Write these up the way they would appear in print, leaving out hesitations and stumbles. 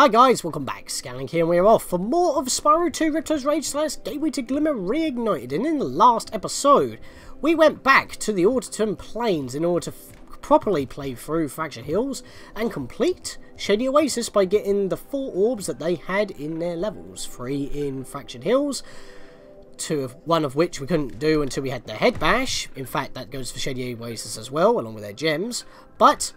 Hi guys, welcome back. Scatlink here, and we're off for more of Spyro 2 Ripto's Rage / Gateway to Glimmer Reignited. And in the last episode, we went back to the Autumn Plains in order to properly play through Fractured Hills and complete Shady Oasis by getting the 4 orbs that they had in their levels. 3 in Fractured Hills, one of which we couldn't do until we had the Head Bash. In fact, that goes for Shady Oasis as well, along with their gems. But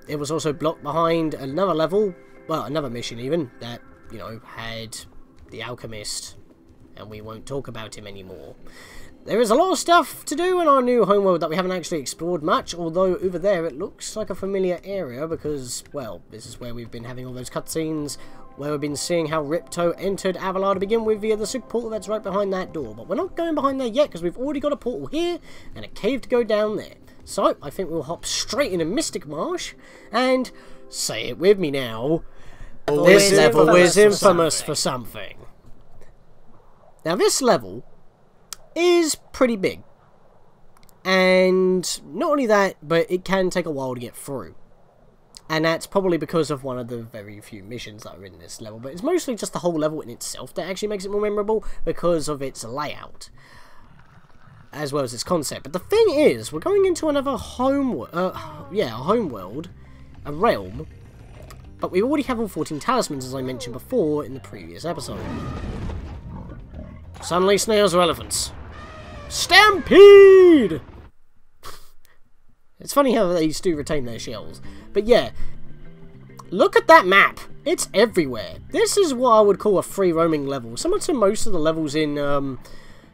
it was also blocked behind another level, well, another mission even, that, you know, had the Alchemist, and we won't talk about him anymore. There is a lot of stuff to do in our new homeworld that we haven't actually explored much, although over there it looks like a familiar area because, well, this is where we've been having all those cutscenes, where we've been seeing how Ripto entered Avalar to begin with via the super portal that's right behind that door. But we're not going behind there yet because we've already got a portal here and a cave to go down there. So, I think we'll hop straight into Mystic Marsh and, say it with me now, this level is infamous for something. Now this level is pretty big, and not only that, but it can take a while to get through, and that's probably because of one of the very few missions that are in this level, but it's mostly just the whole level in itself that actually makes it more memorable because of its layout as well as its concept. But the thing is, we're going into another homeworld, a realm, but we already have all 14 talismans, as I mentioned before in the previous episode. Suddenly snails or elephants. Stampede! It's funny how they do retain their shells. But yeah, look at that map. It's everywhere. This is what I would call a free roaming level. Similar to most of the levels in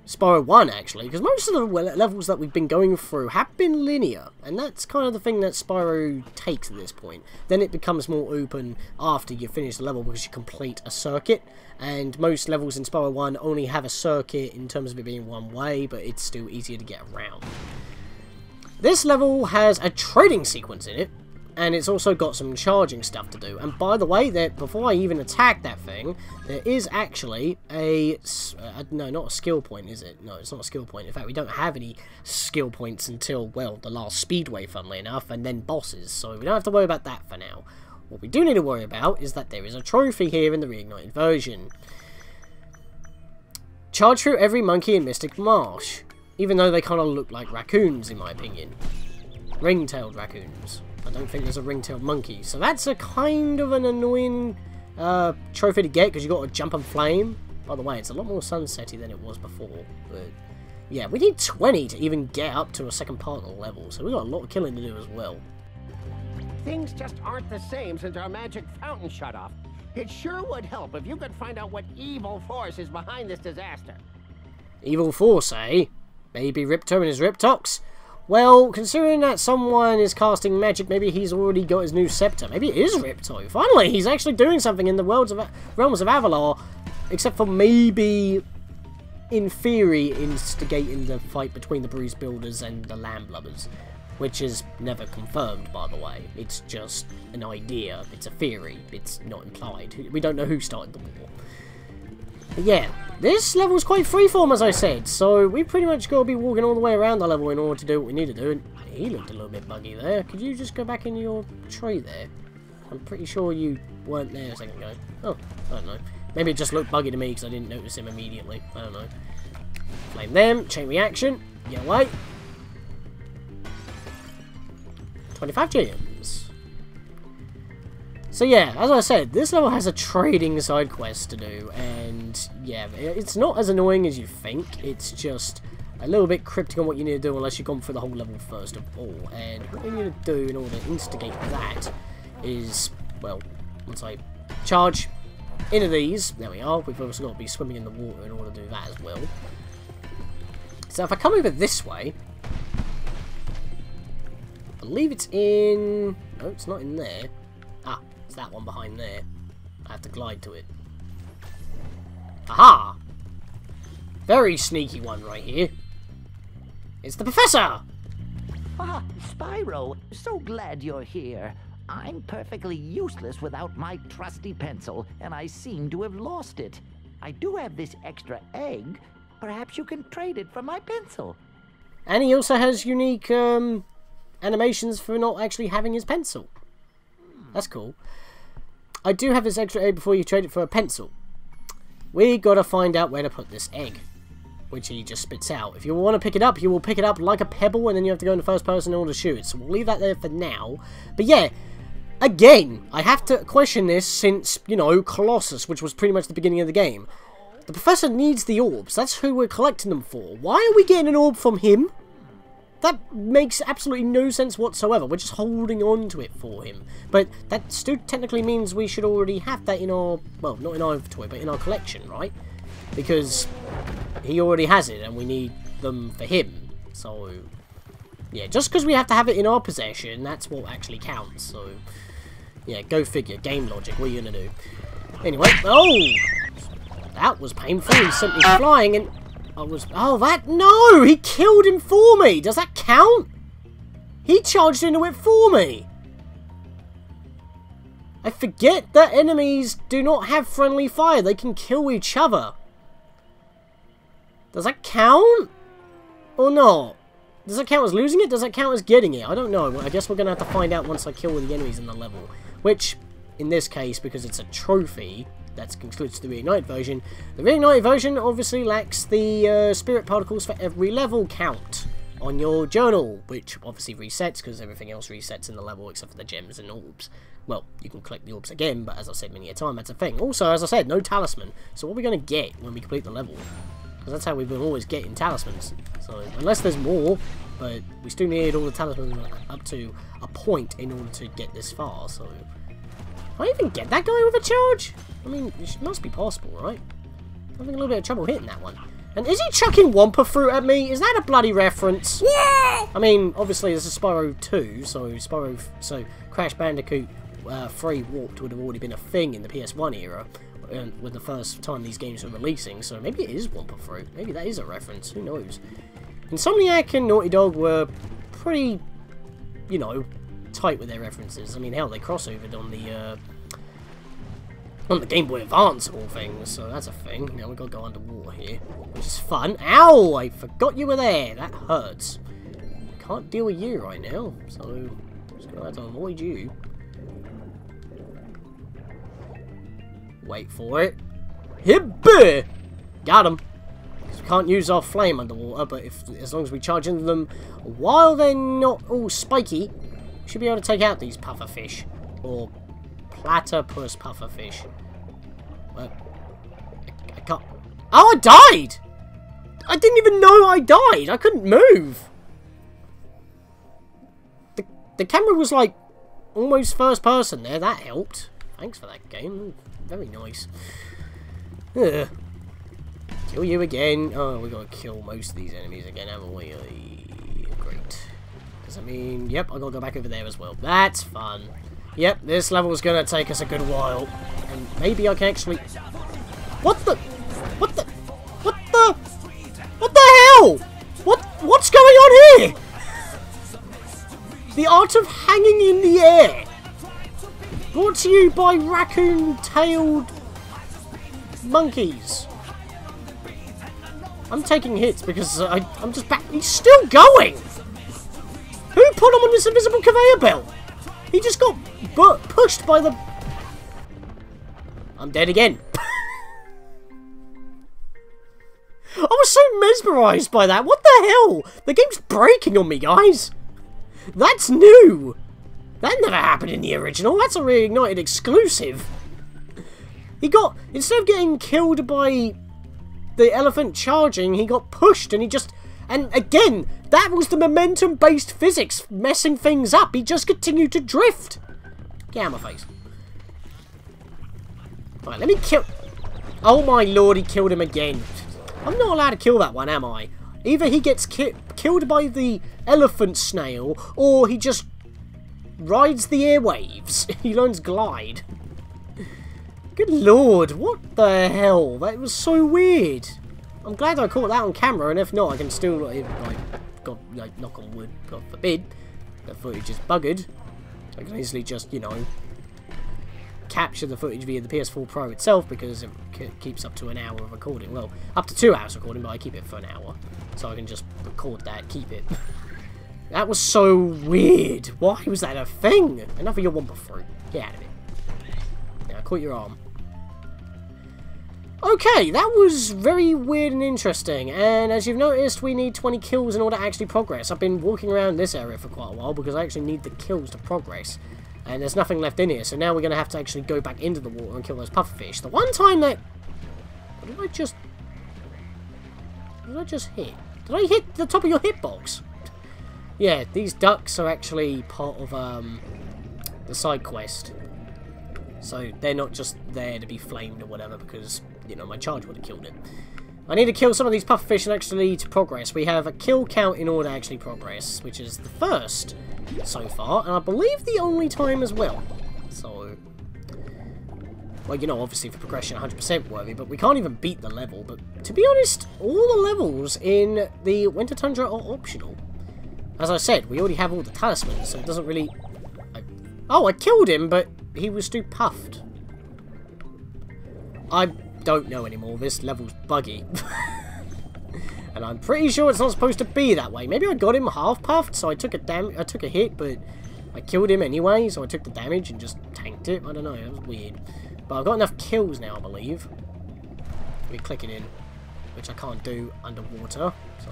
Spyro 1, actually. Because most of the levels that we've been going through have been linear. And that's kind of the thing that Spyro takes at this point. Then it becomes more open after you finish the level because you complete a circuit. And most levels in Spyro 1 only have a circuit in terms of it being one way, but it's still easier to get around. This level has a trading sequence in it, and it's also got some charging stuff to do. And by the way, before I even attack that thing, there is actually a... no, not a skill point, is it? No, it's not a skill point. In fact, we don't have any skill points until, well, the last Speedway, funnily enough, and then bosses. So we don't have to worry about that for now. What we do need to worry about is that there is a trophy here in the Reignited version. Charge through every monkey in Mystic Marsh, even though they kind of look like raccoons in my opinion. Ring-tailed raccoons. I don't think there's a ring-tailed monkey, so that's a kind of an annoying trophy to get because you got to jump and flame. By the way, it's a lot more sunsetty than it was before, but yeah, we need 20 to even get up to a second part of the level, so we've got a lot of killing to do as well. Things just aren't the same since our magic fountain shut off. It sure would help if you could find out what evil force is behind this disaster. Evil force, eh? Maybe Ripto and his Riptox? Well, considering that someone is casting magic, maybe he's already got his new scepter. Maybe it is Ripto. Finally, he's actually doing something in the realms of Avalar, except for maybe, in theory, instigating the fight between the Bruise Builders and the Landlubbers. Which is never confirmed, by the way. It's just an idea. It's a theory. It's not implied. We don't know who started the war. But yeah, this level's quite freeform, as I said. So we pretty much got to be walking all the way around the level in order to do what we need to do. And he looked a little bit buggy there. Could you just go back into your tree there? I'm pretty sure you weren't there a second ago. Oh, I don't know. Maybe it just looked buggy to me because I didn't notice him immediately. I don't know. Flame them. Chain reaction. Get away. 25 gems. So yeah, as I said, this level has a trading side quest to do, and yeah, it's not as annoying as you think. It's just a little bit cryptic on what you need to do unless you've gone through the whole level first of all. And what you need to do in order to instigate that is, well, once I charge into these, there we are. We've also got to be swimming in the water in order to do that as well. So if I come over this way, I believe it's in... no, it's not in there. Ah, it's that one behind there. I have to glide to it. Aha! Very sneaky one right here. It's the Professor! Ah, Spyro, so glad you're here. I'm perfectly useless without my trusty pencil, and I seem to have lost it. I do have this extra egg. Perhaps you can trade it for my pencil. And he also has unique, animations for not actually having his pencil. That's cool. I do have this extra egg before you trade it for a pencil. We gotta find out where to put this egg, which he just spits out. If you want to pick it up, you will pick it up like a pebble, and then you have to go in the first person in order to shoot it. So we'll leave that there for now. But yeah, again, I have to question this since, you know, Colossus, which was pretty much the beginning of the game. The professor needs the orbs. That's who we're collecting them for. Why are we getting an orb from him? That makes absolutely no sense whatsoever. We're just holding on to it for him. But that still technically means we should already have that in our, well, not in our inventory, but in our collection, right? Because he already has it and we need them for him. So, yeah, just because we have to have it in our possession, that's what actually counts. So, yeah, go figure. Game logic. What are you going to do? Anyway, oh! That was painful. He sent me flying and... Oh, that... No! He killed him for me! Does that count? He charged into it for me! I forget that enemies do not have friendly fire. They can kill each other. Does that count? Or not? Does that count as losing it? Does that count as getting it? I don't know. I guess we're going to have to find out once I kill all the enemies in the level. Which, in this case, because it's a trophy... That's concludes the Reignited version. The Reignited version obviously lacks the spirit particles for every level count on your journal, which obviously resets because everything else resets in the level except for the gems and orbs. Well, you can collect the orbs again, but as I've said many a time, that's a thing. Also, as I said, no talisman. So what are we going to get when we complete the level? Because that's how we've been always getting talismans. So, unless there's more, but we still need all the talismans up to a point in order to get this far, so... Can I even get that guy with a charge? I mean, it must be possible, right? I'm having a little bit of trouble hitting that one. And is he chucking Wumpa fruit at me? Is that a bloody reference? Yeah! I mean, obviously this is Spyro 2, so Crash Bandicoot 3 Warped would have already been a thing in the PS1 era, when the first time these games were releasing, so maybe it is Wumpa fruit. Maybe that is a reference, who knows? Insomniac and Naughty Dog were pretty, you know, tight with their references. I mean, hell, they crossovered on the Game Boy Advance of all things, so that's a thing. Now we've got to go underwater here, which is fun. Ow! I forgot you were there. That hurts. Can't deal with you right now, so I'm just going to have to avoid you. Wait for it. Hibba! Got him. We can't use our flame underwater, but as long as we charge into them while they're not all spiky, we should be able to take out these pufferfish. Or platypus pufferfish. Well, I can't... Oh, I died! I didn't even know I died! I couldn't move! The camera was like almost first person there. That helped. Thanks for that game. Very nice. Ugh. Kill you again. Oh, we gotta kill most of these enemies again, haven't we? Great. Does that mean... Yep, I gotta go back over there as well. That's fun. Yep, this level's gonna take us a good while. And maybe I can actually... What the... What the... What the... What the hell? What's going on here? The art of hanging in the air. Brought to you by raccoon-tailed monkeys. I'm taking hits because I'm just back. He's still going! Who put him on this invisible conveyor belt? He just got pushed by the... I'm dead again. I was so mesmerised by that. What the hell? The game's breaking on me, guys. That's new. That never happened in the original. That's a Reignited exclusive. He got... Instead of getting killed by the elephant charging, he got pushed and he just... And again, that was the momentum-based physics messing things up. He just continued to drift. Get out of my face. Right, let me kill... Oh my lord, he killed him again. I'm not allowed to kill that one, am I? Either he gets killed by the elephant snail, or he just rides the airwaves. He learns glide. Good lord, what the hell? That was so weird. I'm glad I caught that on camera, and if not, I can still, like, knock on wood, God forbid, the footage is buggered. I can easily just, you know, capture the footage via the PS4 Pro itself, because it keeps up to an hour of recording. Well, up to 2 hours recording, but I keep it for an hour. So I can just record that, keep it. That was so weird. Why was that a thing? Enough of your Wumpa fruit. Get out of it. Now, caught your arm. Okay, that was very weird and interesting, and as you've noticed, we need 20 kills in order to actually progress. I've been walking around this area for quite a while because I actually need the kills to progress. And there's nothing left in here, so now we're going to have to actually go back into the water and kill those pufferfish. The one time that... What did I just hit? Did I hit the top of your hitbox? Yeah, these ducks are actually part of the side quest. So they're not just there to be flamed or whatever because, you know, my charge would have killed it. I need to kill some of these pufferfish and actually to progress. We have a kill count in order to actually progress, which is the first so far, and I believe the only time as well. So, well, you know, obviously for progression 100% worthy, but we can't even beat the level. But to be honest, all the levels in the Winter Tundra are optional. As I said, we already have all the talismans, so it doesn't really... Oh, I killed him, but he was too puffed. I don't know anymore. This level's buggy. And I'm pretty sure it's not supposed to be that way. Maybe I got him half puffed, so I took a hit, but I killed him anyway, so I took the damage and just tanked it. I don't know, it was weird. But I've got enough kills now, I believe. Let me click it in, which I can't do underwater, so...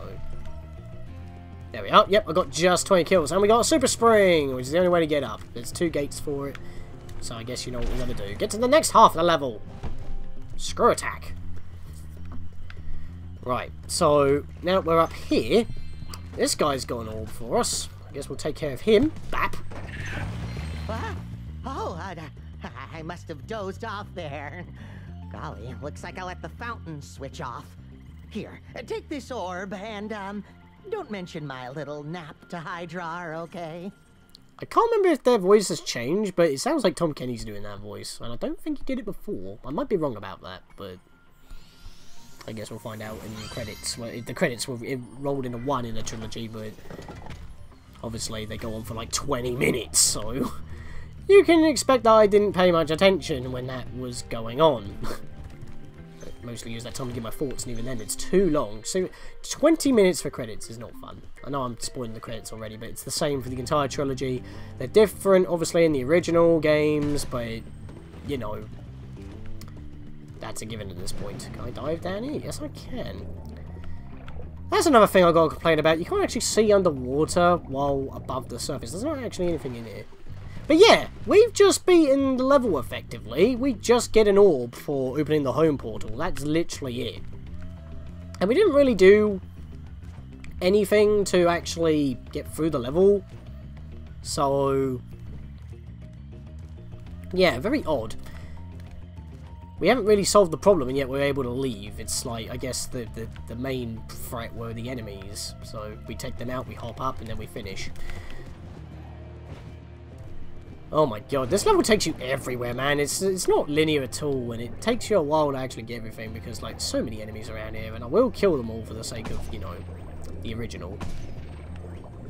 There we are. Yep, I got just 20 kills. And we got a super spring, which is the only way to get up. There's 2 gates for it. So I guess you know what we're going to do. Get to the next half of the level. Screw attack. Right, so now we're up here. This guy's got an orb for us. I guess we'll take care of him. Bap. Oh, I must have dozed off there. Golly, looks like I let the fountain switch off. Here, take this orb and, don't mention my little nap to Hydra, okay? I can't remember if their voice has changed, but it sounds like Tom Kenny's doing that voice. And I don't think he did it before. I might be wrong about that, but... I guess we'll find out in the credits. Well, the credits were rolled into one in the trilogy, but... Obviously, they go on for like 20 minutes, so... You can expect that I didn't pay much attention when that was going on. Mostly use that time to get my thoughts, and even then it's too long. So 20 minutes for credits is not fun. I know I'm spoiling the credits already, but it's the same for the entire trilogy. They're different, obviously, in the original games, but, you know, that's a given at this point. Can I dive down here? Yes, I can. That's another thing I've got to complain about. You can't actually see underwater while above the surface. There's not actually anything in here. But yeah, we've just beaten the level effectively. We just get an orb for opening the home portal. That's literally it. And we didn't really do anything to actually get through the level. So, yeah, very odd. We haven't really solved the problem and yet we're able to leave. It's like, I guess the main threat were the enemies. So we take them out, we hop up, and then we finish. Oh my god, this level takes you everywhere, man. It's not linear at all, and it takes you a while to actually get everything because, like, so many enemies around here, and I will kill them all for the sake of, you know, the original.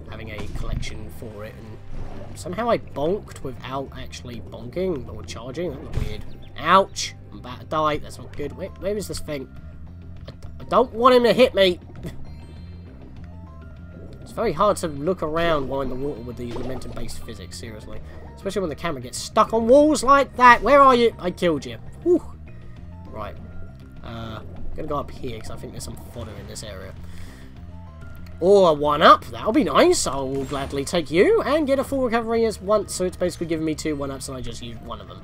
Having a collection for it, and somehow I bonked without actually bonking or charging. That was weird. Ouch! I'm about to die. That's not good. Where is this thing? I don't want him to hit me! It's very hard to look around while in the water with these momentum-based physics, seriously. Especially when the camera gets stuck on walls like that. Where are you? I killed you. Whew. Right. I'm gonna go up here because I think there's some fodder in this area. Or a 1-up. That'll be nice. I will gladly take you and get a full recovery as once. So it's basically giving me 2 1-ups and I just used one of them.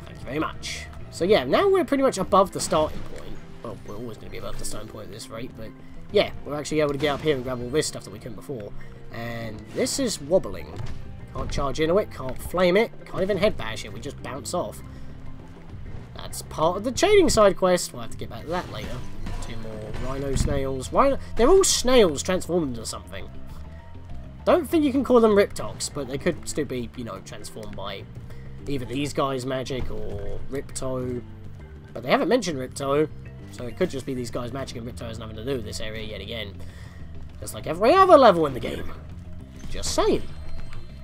Thank you very much. So yeah, now we're pretty much above the starting point. Well, we're always going to be above the starting point at this rate, but yeah, we're actually able to get up here and grab all this stuff that we couldn't before. And this is wobbling. Can't charge into it, can't flame it, can't even head bash it, we just bounce off. That's part of the chaining side quest. We'll have to get back to that later. 2 more rhino snails. They're all snails transformed into something. Don't think you can call them Riptocs, but they could still be, you know, transformed by either these guys' magic or Ripto. But they haven't mentioned Ripto, so it could just be these guys' magic and Ripto has nothing to do with this area yet again. Just like every other level in the game. Just saying.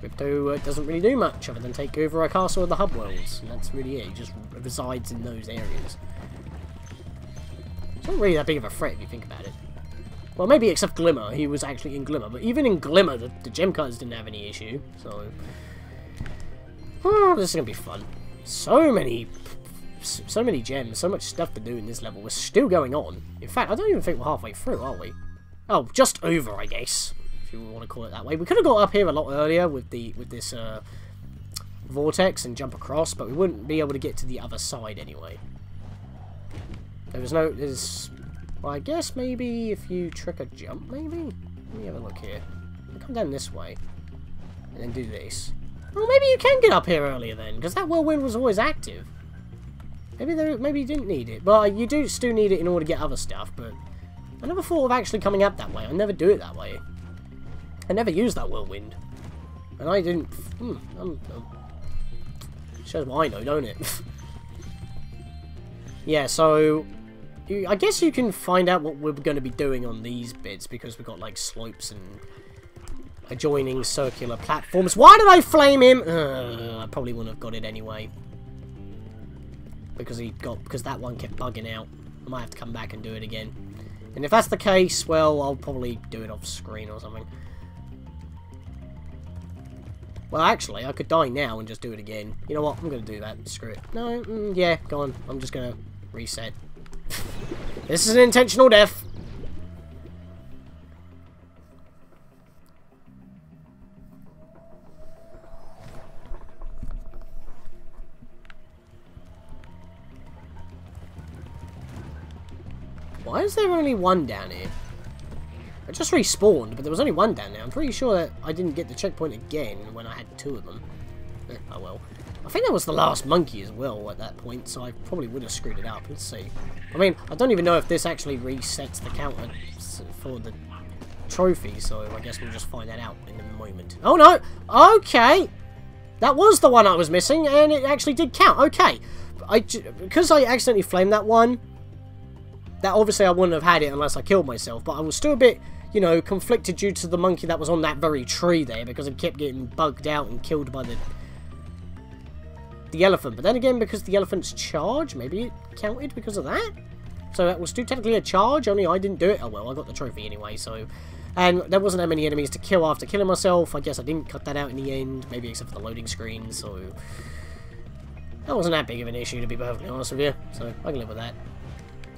Ripto doesn't really do much other than take over a castle of the hub worlds, and that's really it. He just resides in those areas. It's not really that big of a threat if you think about it. Well, maybe except Glimmer. He was actually in Glimmer, but even in Glimmer, the gem cutters didn't have any issue, so... Oh, this is going to be fun. So many gems, so much stuff to do in this level. We're still going on. In fact, I don't even think we're halfway through, are we? Oh, just over, I guess, if you want to call it that way. We could have got up here a lot earlier with this vortex and jump across, but we wouldn't be able to get to the other side anyway. Well, I guess maybe if you trick a jump, maybe? Let me have a look here. Come down this way, and then do this. Well, maybe you can get up here earlier then, because that whirlwind was always active. Maybe you didn't need it. Well, you do still need it in order to get other stuff, but I never thought of actually coming up that way. I never do it that way. I never use that whirlwind. And I didn't... shows what I know, don't it? Yeah, so... I guess you can find out what we're going to be doing on these bits, because we've got, like, slopes and adjoining circular platforms. Why did I flame him? I probably wouldn't have got it anyway. Because that one kept bugging out. I might have to come back and do it again. And if that's the case, well, I'll probably do it off screen or something. Well, actually, I could die now and just do it again. You know what? I'm going to do that. Screw it. No, yeah, go on. I'm just going to reset. This is an intentional death. Why is there only one down here? I just respawned, but there was only one down there. I'm pretty sure that I didn't get the checkpoint again when I had two of them. Oh well. I think that was the last monkey as well at that point, so I probably would have screwed it up. Let's see. I mean, I don't even know if this actually resets the counter for the trophy, so I guess we'll just find that out in a moment. Oh no! Okay! That was the one I was missing, and it actually did count. Okay. Because I accidentally flamed that one, that obviously I wouldn't have had it unless I killed myself, but I was still a bit, you know, conflicted due to the monkey that was on that very tree there, because it kept getting bugged out and killed by the elephant. But then again, because the elephant's charge, maybe it counted because of that? So that was still technically a charge, only I didn't do it. Oh well, I got the trophy anyway, so... And there wasn't that many enemies to kill after killing myself. I guess I didn't cut that out in the end, maybe except for the loading screen, so... That wasn't that big of an issue, to be perfectly honest with you, so I can live with that.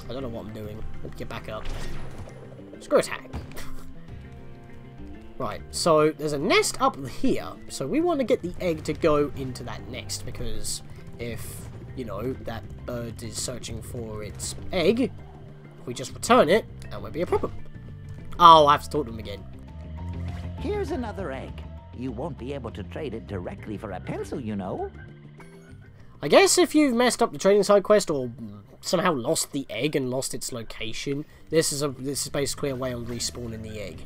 I don't know what I'm doing. Let me get back up. Screw attack. Right, so there's a nest up here, so we want to get the egg to go into that nest, because if, you know, that bird is searching for its egg, if we just return it, that won't be a problem. Oh, I have to talk to them again. Here's another egg. You won't be able to trade it directly for a pencil, you know. I guess if you've messed up the trading side quest or somehow lost the egg and lost its location, this is basically a way of respawning the egg.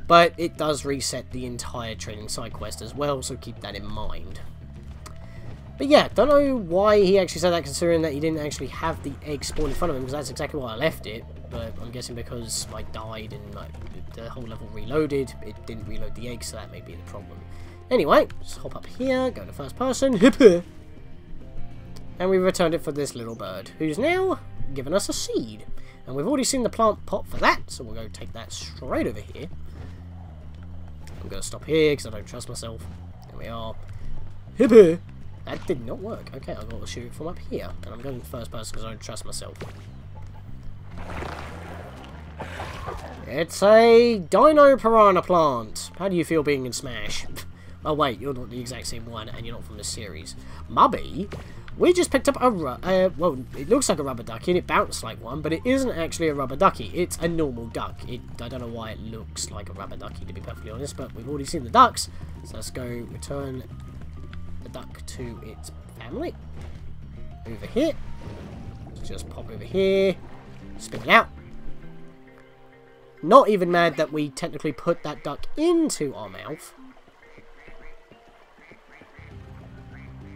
But it does reset the entire trading side quest as well, so keep that in mind. But yeah, don't know why he actually said that, considering that he didn't actually have the egg spawn in front of him, because that's exactly why I left it. But I'm guessing because I died and the whole level reloaded, it didn't reload the egg, so that may be the problem. Anyway, just hop up here, go to first person, and we returned it for this little bird, who's now given us a seed. And we've already seen the plant pot for that, so we'll go take that straight over here. I'm going to stop here because I don't trust myself. There we are. That did not work. Okay, I've got to shoot it from up here. And I'm going first person because I don't trust myself. It's a Dino Piranha plant. How do you feel being in Smash? Oh wait, you're not the exact same one and you're not from this series. Mubby, we just picked up a, well, it looks like a rubber ducky and it bounced like one, but it isn't actually a rubber ducky. It's a normal duck. I don't know why it looks like a rubber ducky, to be perfectly honest, but we've already seen the ducks. So let's go return the duck to its family. Over here. Let's just pop over here. Spit it out. Not even mad that we technically put that duck into our mouth.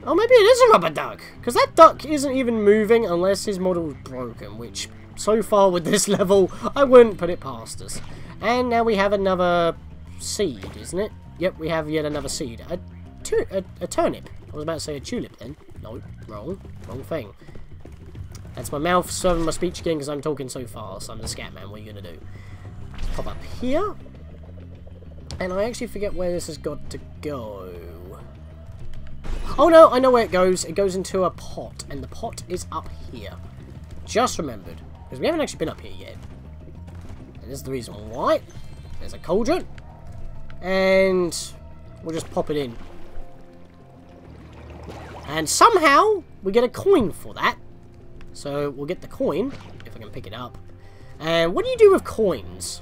Oh, maybe it is a rubber duck, because that duck isn't even moving unless his model's broken, which, so far with this level, I wouldn't put it past us. And now we have another seed, isn't it? Yep, we have yet another seed. A turnip. I was about to say a tulip then. No, wrong thing. That's my mouth serving my speech again because I'm talking so fast. I'm the scat man, what are you going to do? Pop up here. And I actually forget where this has got to go. Oh no, I know where it goes. It goes into a pot, and the pot is up here. Just remembered. Because we haven't actually been up here yet. And this is the reason why. There's a cauldron. And we'll just pop it in. And somehow, we get a coin for that. So, we'll get the coin, if I can pick it up. And what do you do with coins?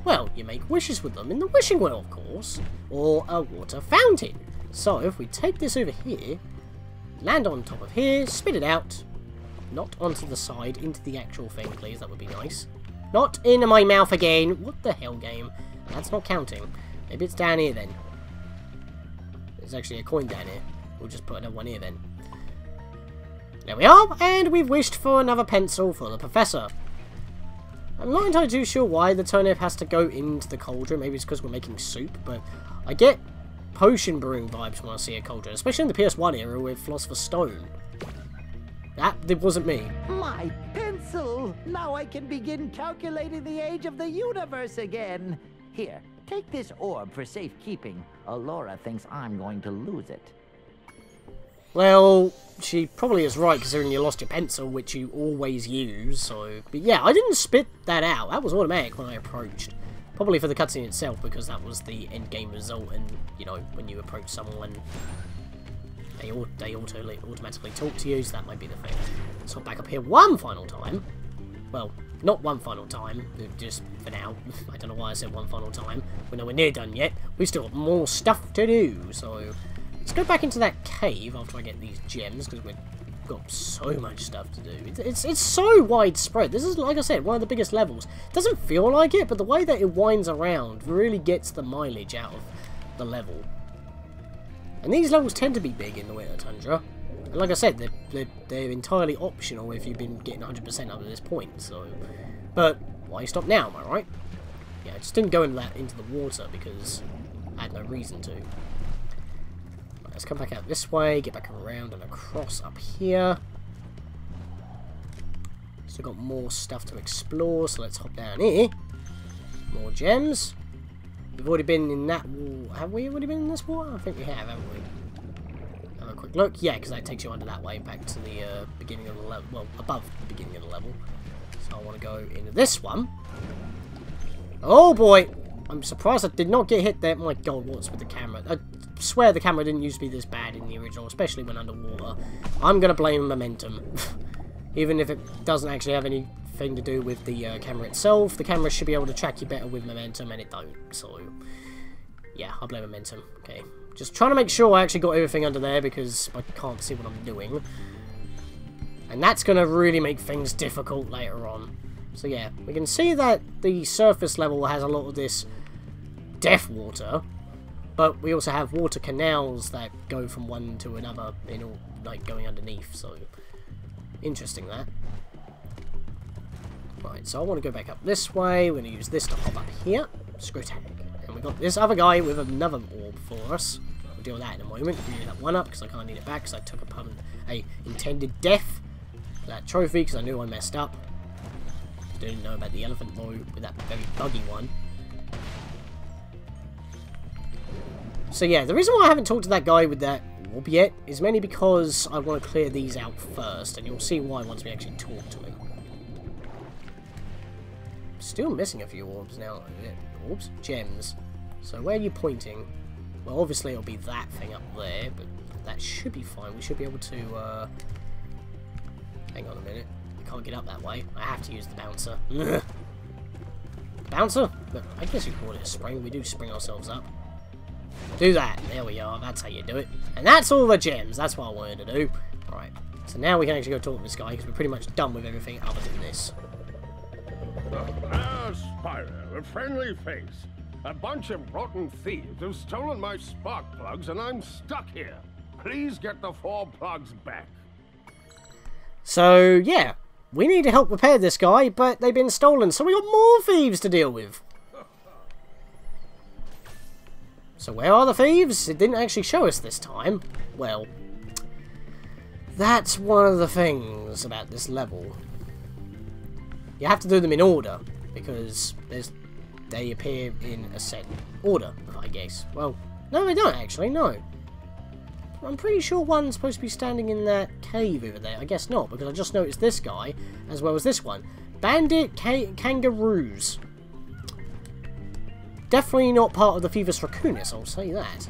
Well, you make wishes with them in the wishing well, of course. Or a water fountain. So, if we take this over here, land on top of here, spit it out. Not onto the side, into the actual thing, please. That would be nice. Not into my mouth again. What the hell, game? That's not counting. Maybe it's down here, then. There's actually a coin down here. We'll just put another one here, then. There we are, and we've wished for another pencil for the professor. I'm not entirely too sure why the turnip has to go into the cauldron. Maybe it's because we're making soup, but I get potion brewing vibes when I see a cauldron, especially in the PS1 era with Philosopher's Stone. It wasn't me. My pencil! Now I can begin calculating the age of the universe again. Here, take this orb for safekeeping. Alora thinks I'm going to lose it. Well, she probably is right, considering you lost your pencil, which you always use, so... But yeah, I didn't spit that out. That was automatic when I approached. Probably for the cutscene itself, because that was the end-game result, and, you know, when you approach someone, they automatically talk to you, so that might be the thing. So back up here one final time. Well, not one final time, just for now. I don't know why I said one final time. We're nowhere near done yet. We've still got more stuff to do, so... Let's go back into that cave after I get these gems, because we've got so much stuff to do. It's so widespread. This is, like I said, one of the biggest levels. Doesn't feel like it, but the way that it winds around really gets the mileage out of the level. And these levels tend to be big in the Winter Tundra. And like I said, they're entirely optional if you've been getting 100% up to this point. So, but why stop now, am I right? Yeah, I just didn't go into the water because I had no reason to. Let's come back out this way, get back around and across up here. Still got more stuff to explore, so let's hop down here. More gems. We've already been in that wall. Have we already been in this water? I think we have, haven't we? Have a quick look. Yeah, because that takes you under that way, back to the beginning of the level. Well, above the beginning of the level. So I want to go into this one. Oh boy! I'm surprised I did not get hit there. My god, what's with the camera? I swear the camera didn't used to be this bad in the original, especially when underwater. I'm going to blame momentum. Even if it doesn't actually have anything to do with the camera itself, the camera should be able to track you better with momentum, and it don't. So, yeah, I'll blame momentum. Okay, just trying to make sure I actually got everything under there, because I can't see what I'm doing. And that's going to really make things difficult later on. So yeah, we can see that the surface level has a lot of this death water, but we also have water canals that go from one to another, in all, like going underneath, so interesting that. Right, so I want to go back up this way. We're going to use this to hop up here. Screw tag. And we've got this other guy with another orb for us. We'll deal with that in a moment. We'll need that one up because I can't need it back because I took a intended death for that trophy because I knew I messed up. Didn't know about the elephant though with that very buggy one. So yeah, the reason why I haven't talked to that guy with that orb yet is mainly because I want to clear these out first, and you'll see why once we actually talk to him. Still missing a few orbs now. Orbs? Gems. So where are you pointing? Well, obviously it'll be that thing up there, but that should be fine. We should be able to, hang on a minute. Can't get up that way. I have to use the bouncer. Ugh. Bouncer? Look, I guess you call it a spring. We do spring ourselves up. Do that. There we are. That's how you do it. And that's all the gems. That's what I wanted to do. Alright. So now we can actually go talk to this guy because we're pretty much done with everything other than this. Spyro, a friendly face. A bunch of rotten thieves have stolen my spark plugs and I'm stuck here. Please get the 4 plugs back. So, yeah. We need to help repair this guy, but they've been stolen, so we got more thieves to deal with. So where are the thieves? It didn't actually show us this time. Well, that's one of the things about this level. You have to do them in order, because they appear in a set order, I guess. Well, no, they don't actually, no. I'm pretty sure one's supposed to be standing in that cave over there. I guess not, because I just noticed this guy, as well as this one. Bandit kangaroos. Definitely not part of the Phoebus raccoonus, I'll say that.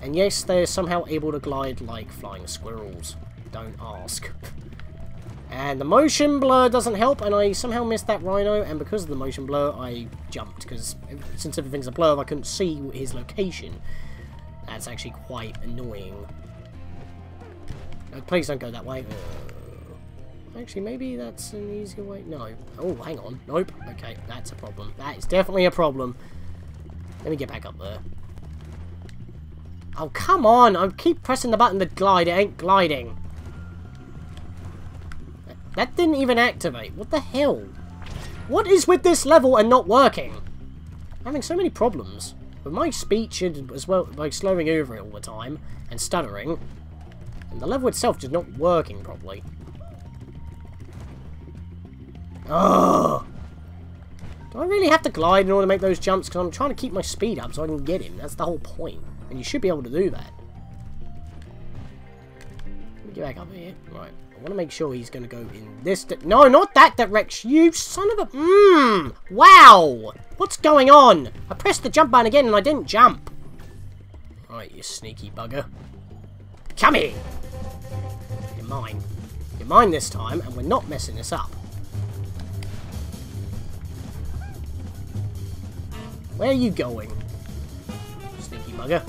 And yes, they're somehow able to glide like flying squirrels. Don't ask. And the motion blur doesn't help, and I somehow missed that rhino, and because of the motion blur, I jumped, because since everything's a blur, I couldn't see his location. That's actually quite annoying. No, please don't go that way. Actually, maybe that's an easier way. No. Oh, hang on. Nope. Okay, that's a problem. That is definitely a problem. Let me get back up there. Oh, come on! I keep pressing the button to glide. It ain't gliding. That didn't even activate. What the hell? What is with this level and not working? I'm having so many problems. With my speech as well, like slowing over it all the time, and stuttering. And the level itself just not working properly. Ugh! Do I really have to glide in order to make those jumps? Because I'm trying to keep my speed up so I can get him. That's the whole point. And you should be able to do that. Let me get back up here. Right. I want to make sure he's going to go in this... No, not that direction. You son of a... Wow! What's going on? I pressed the jump button again and I didn't jump. Right, you sneaky bugger. Come here! You're mine. You're mine this time, and we're not messing this up. Where are you going? Sneaky bugger.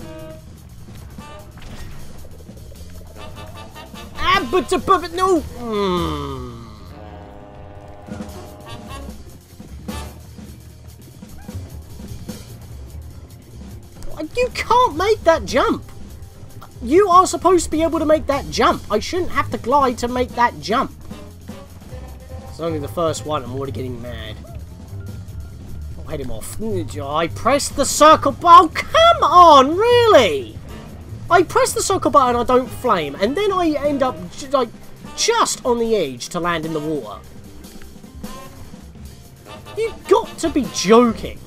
Ah, but no! You can't make that jump! You are supposed to be able to make that jump. I shouldn't have to glide to make that jump. It's only the first one, I'm already getting mad. I'll head him off. I pressed the circle button. Oh, come on, really? I press the circle button, I don't flame, and then I end up like just on the edge to land in the water. You've got to be joking.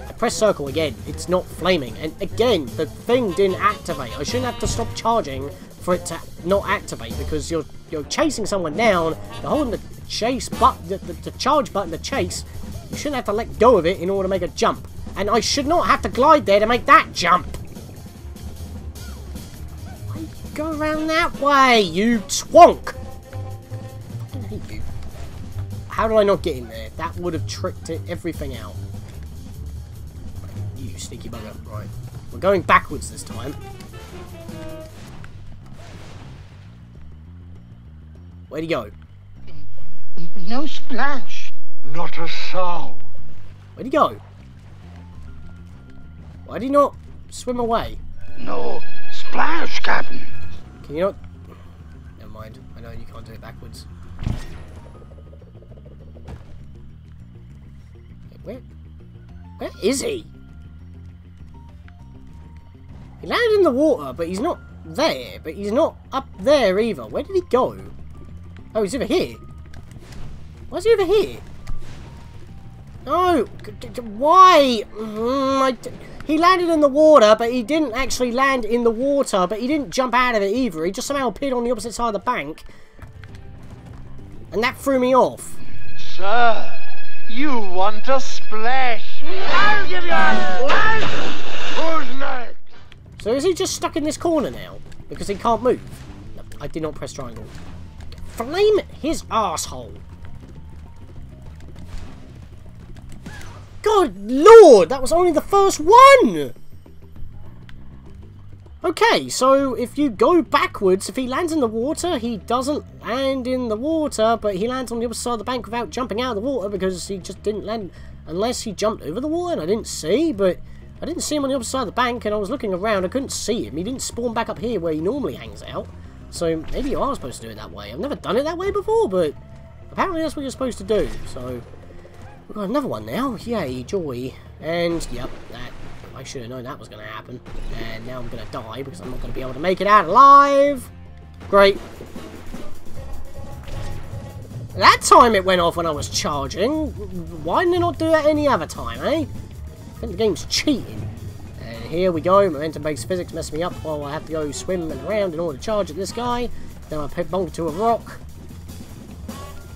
I press circle again, it's not flaming, and again, the thing didn't activate. I shouldn't have to stop charging for it to not activate, because you're chasing someone down, you're holding the chase button, the charge button to chase. You shouldn't have to let go of it in order to make a jump. And I should not have to glide there to make that jump. Why you go around that way, you twonk? I fucking hate you. How did I not get in there? That would have tricked everything out. Right, you sneaky bugger. Right. We're going backwards this time. Where'd he go? No splash. Not a sound. Where'd he go? Why did he not swim away? No splash, Captain. Can you not... Never mind. I know you can't do it backwards. Wait, where is he? He landed in the water, but he's not there. But he's not up there either. Where did he go? Oh, he's over here. Why is he over here? No! Why? He landed in the water, but he didn't actually land in the water, but he didn't jump out of it either. He just somehow appeared on the opposite side of the bank. And that threw me off. Sir, you want a splash? I'll give you a splash! Who's next? So is he just stuck in this corner now? Because he can't move? No, I did not press triangle. Flame his asshole. Good lord, that was only the first one! Okay, so if you go backwards, if he lands in the water, he doesn't land in the water, but he lands on the other side of the bank without jumping out of the water because he just didn't land, unless he jumped over the water and I didn't see, but I didn't see him on the other side of the bank and I was looking around, I couldn't see him. He didn't spawn back up here where he normally hangs out, so maybe you are supposed to do it that way. I've never done it that way before, but apparently that's what you're supposed to do, so... We've got another one now. Yay, joy. And, yep, that... I should have known that was going to happen. And now I'm going to die because I'm not going to be able to make it out alive. Great. That time it went off when I was charging. Why didn't it not do that any other time, eh? I think the game's cheating. And And here we go. Momentum-based physics mess me up while I have to go swimming around in order to charge at this guy. Then I bonk to a rock.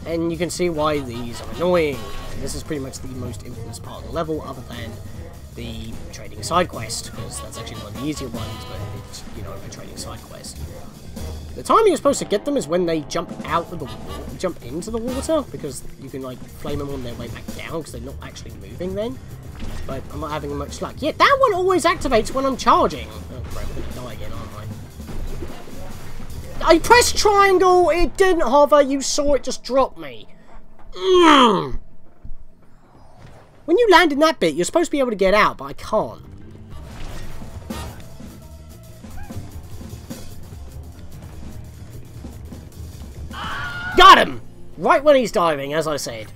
And you can see why these are annoying. And this is pretty much the most infamous part of the level, other than the trading side quest, because that's actually one of the easier ones, but it's, you know, a trading side quest. The time you're supposed to get them is when they jump out of the water, jump into the water, because you can, like, flame them on their way back down, because they're not actually moving then. But I'm not having much luck. Yeah, that one always activates when I'm charging. Oh, crap, I'm gonna die again, aren't I? I pressed triangle, it didn't hover, you saw it just drop me. When you land in that bit, you're supposed to be able to get out, but I can't. Got him! Right when he's diving, as I said.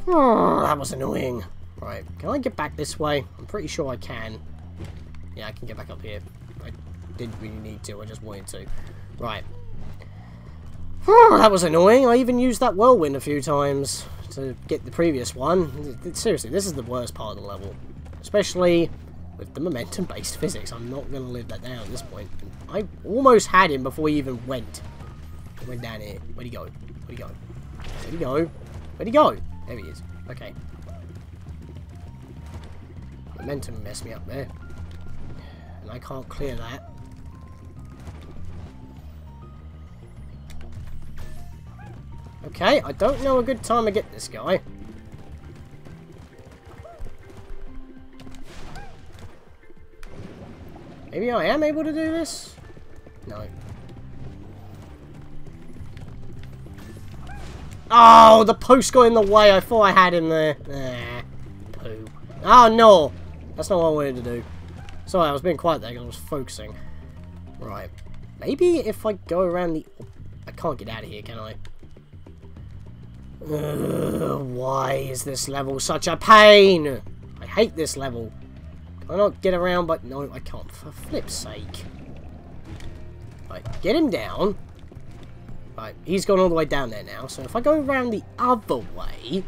Oh, that was annoying. Right, can I get back this way? I'm pretty sure I can. Yeah, I can get back up here. I didn't really need to, I just wanted to. Right. Oh, that was annoying. I even used that whirlwind a few times to get the previous one. Seriously, this is the worst part of the level. Especially with the momentum-based physics. I'm not going to live that down at this point. I almost had him before he even went. He went down here. Where'd he go? Where'd he go? Where'd he go? Where'd he go? There he is. Okay. Momentum messed me up there. And I can't clear that. Okay, I don't know a good time to get this guy. Maybe I am able to do this? No. Oh, the post got in the way. I thought I had him there. Poo. Oh, no. That's not what I wanted to do. Sorry, I was being quiet there because I was focusing. Right. Maybe if I go around the... I can't get out of here, can I? Why is this level such a pain? I hate this level. Can I not get around? But no, I can't. For flip's sake. Right, get him down. Right, he's gone all the way down there now. So if I go around the other way...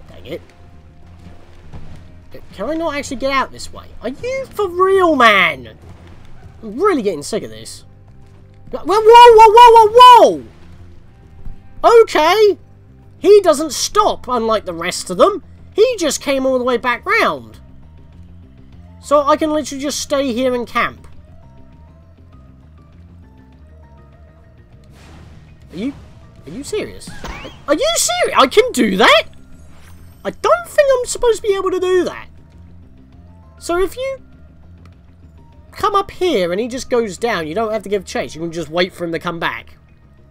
Dang it. Can I not actually get out this way? Are you for real, man? I'm really getting sick of this. Whoa, whoa, whoa, whoa, whoa, whoa! Okay. He doesn't stop, unlike the rest of them. He just came all the way back round. So I can literally just stay here and camp. Are you serious? Are you serious? I can do that? I don't think I'm supposed to be able to do that. So if you come up here and he just goes down, you don't have to give chase. You can just wait for him to come back.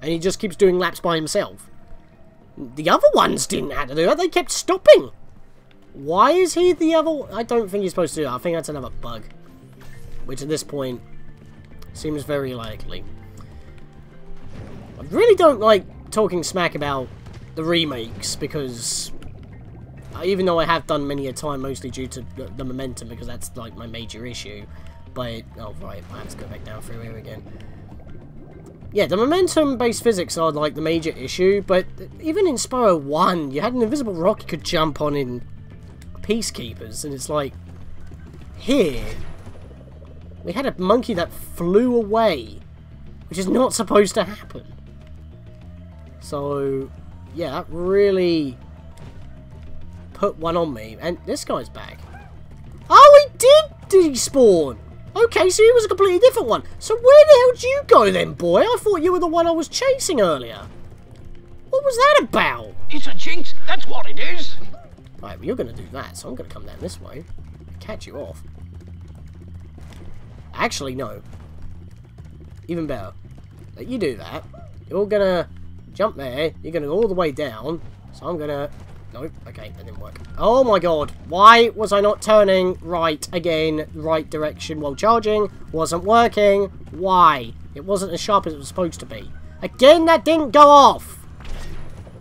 And he just keeps doing laps by himself. The other ones didn't have to do that. They kept stopping. Why is he the other... I don't think he's supposed to do that. I think that's another bug. Which at this point seems very likely. I really don't like talking smack about the remakes because... even though I have done many a time, mostly due to the momentum, because that's like my major issue. But, oh right, I have to go back down through here again. Yeah, the momentum-based physics are like the major issue, but even in Spyro 1, you had an invisible rock you could jump on in Peacekeepers, and it's like, here, we had a monkey that flew away, which is not supposed to happen. So, yeah, that really put one on me. And this guy's back. Oh, he did despawn! Okay, so he was a completely different one. So where the hell did you go then, boy? I thought you were the one I was chasing earlier. What was that about? It's a jinx, that's what it is. Right, well, you're going to do that, so I'm going to come down this way. Catch you off. Actually, no. Even better. Let you do that. You're going to jump there. You're going to go all the way down. So I'm going to... Nope. Okay, that didn't work. Oh my god. Why was I not turning right again? Right direction while charging. Wasn't working. Why? It wasn't as sharp as it was supposed to be. Again, that didn't go off.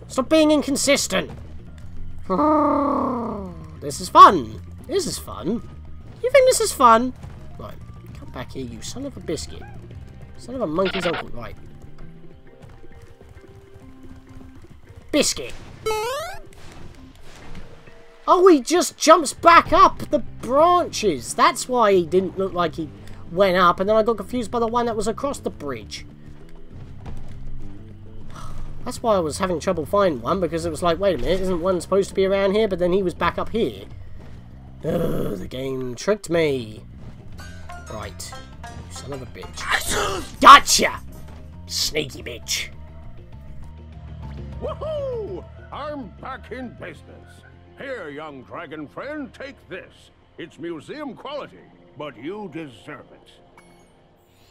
Stop being inconsistent. This is fun. This is fun. You think this is fun? Right. Come back here, you son of a biscuit. Son of a monkey's uncle. Right. Biscuit. Oh, he just jumps back up the branches. That's why he didn't look like he went up, and then I got confused by the one that was across the bridge. That's why I was having trouble finding one, because it was like, wait a minute, isn't one supposed to be around here? But then he was back up here. Ugh, the game tricked me. Right. You son of a bitch. Gotcha! Sneaky bitch. Woohoo! I'm back in business. Here, young dragon friend, take this. It's museum quality, but you deserve it.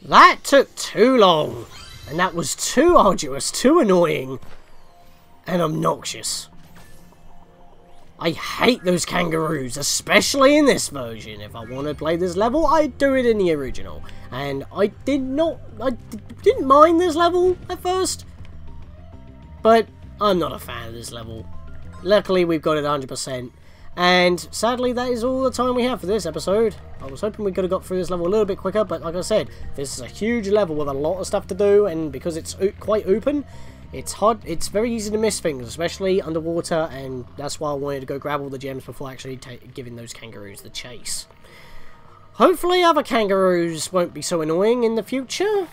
That took too long. And that was too arduous, too annoying, and obnoxious. I hate those kangaroos, especially in this version. If I want to play this level, I'd do it in the original. And I didn't mind this level at first, but I'm not a fan of this level. Luckily, we've got it 100%. And sadly, that is all the time we have for this episode. I was hoping we could have got through this level a little bit quicker, but like I said, this is a huge level with a lot of stuff to do, and because it's quite open, it's hard. It's very easy to miss things, especially underwater, and that's why I wanted to go grab all the gems before actually giving those kangaroos the chase. Hopefully other kangaroos won't be so annoying in the future.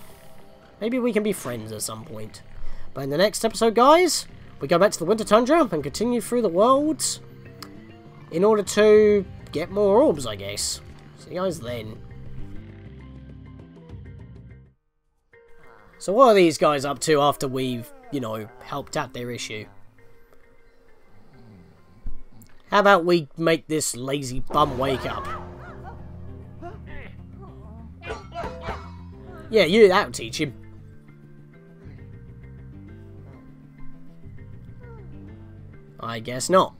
Maybe we can be friends at some point. But in the next episode, guys, we go back to the Winter Tundra and continue through the worlds in order to get more orbs, I guess. See you guys then. So what are these guys up to after we've, you know, helped out their issue? How about we make this lazy bum wake up? Yeah, that'll teach him. I guess not.